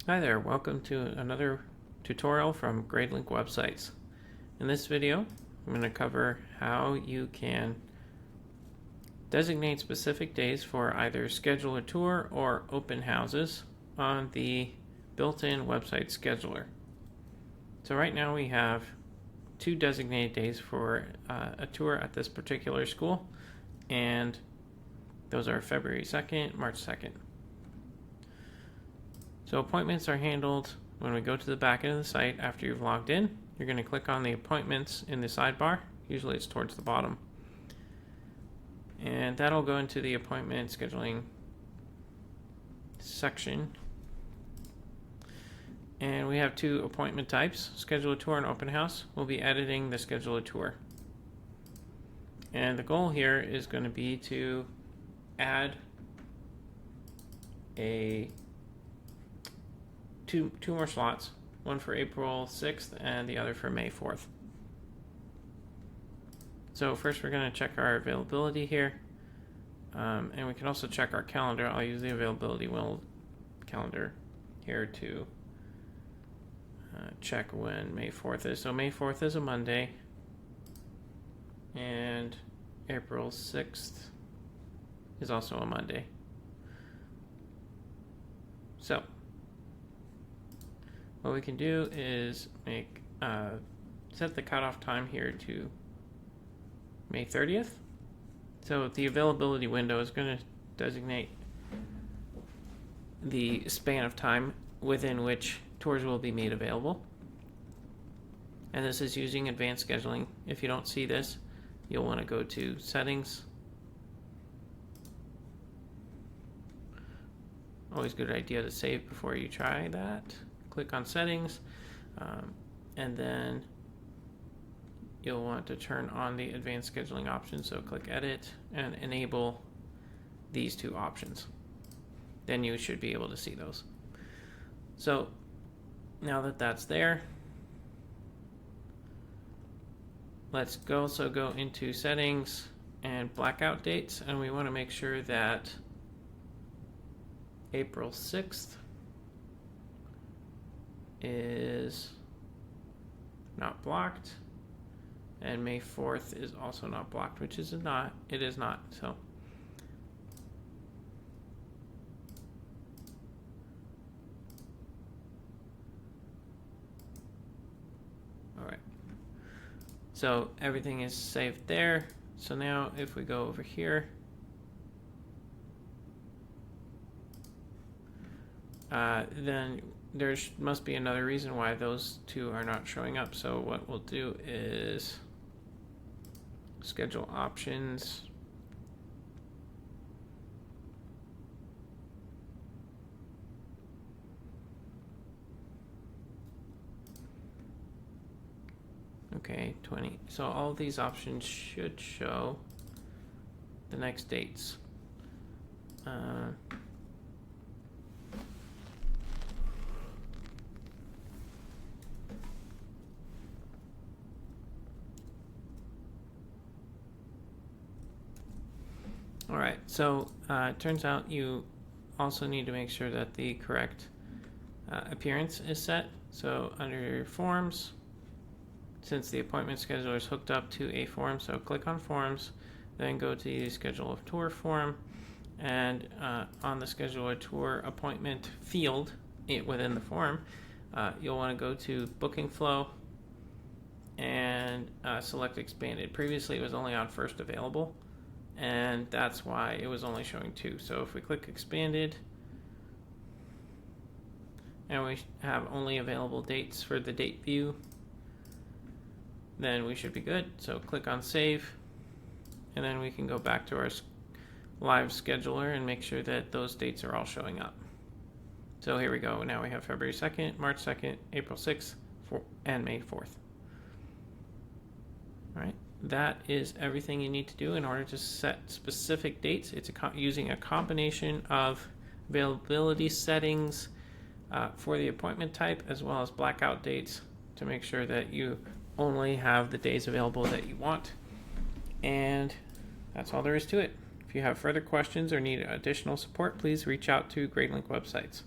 Hi there, welcome to another tutorial from Gradelink websites. In this video, I'm going to cover how you can designate specific days for either schedule a tour or open houses on the built-in website scheduler. So right now we have two designated days for a tour at this particular school, and those are February 2nd, March 2nd. So appointments are handled when we go to the back end of the site after you've logged in. You're going to click on the appointments in the sidebar. Usually it's towards the bottom. And that'll go into the appointment scheduling section. And we have two appointment types, schedule a tour and open house. We'll be editing the schedule a tour. And the goal here is going to be to add two more slots, one for April 6th and the other for May 4th. So first we're going to check our availability here, and we can also check our calendar. I'll use the availability calendar here to check when May 4th is. So May 4th is a Monday, and April 6th is also a Monday. So what we can do is set the cutoff time here to May 30th. So the availability window is going to designate the span of time within which tours will be made available. And this is using advanced scheduling. If you don't see this, you'll want to go to settings. Always a good idea to save before you try that. Click on settings, and then you'll want to turn on the advanced scheduling option. So click edit and enable these two options. Then you should be able to see those. So now that that's there, let's also go into settings and blackout dates, and we want to make sure that April 6th is not blocked, and May 4th is also not blocked, which is not, it is not. So all right, so everything is saved there. So now if we go over here, then there must be another reason why those two are not showing up. So what we'll do is schedule options. Okay, 20. So all of these options should show the next dates. All right, so it turns out you also need to make sure that the correct appearance is set. So under your forms, since the appointment scheduler is hooked up to a form, so click on forms, then go to the schedule a tour form, and on the schedule a tour appointment field within the form, you'll want to go to booking flow and select expanded. Previously it was only on first available, and that's why it was only showing two. So if we click expanded and we have only available dates for the date view, then we should be good. So click on save, and then we can go back to our live scheduler and make sure that those dates are all showing up. So here we go. Now we have February 2nd, March 2nd, April 6th, and May 4th. All right. That is everything you need to do in order to set specific dates. It's using a combination of availability settings for the appointment type, as well as blackout dates, to make sure that you only have the days available that you want. And that's all there is to it. If you have further questions or need additional support, please reach out to Gradelink websites.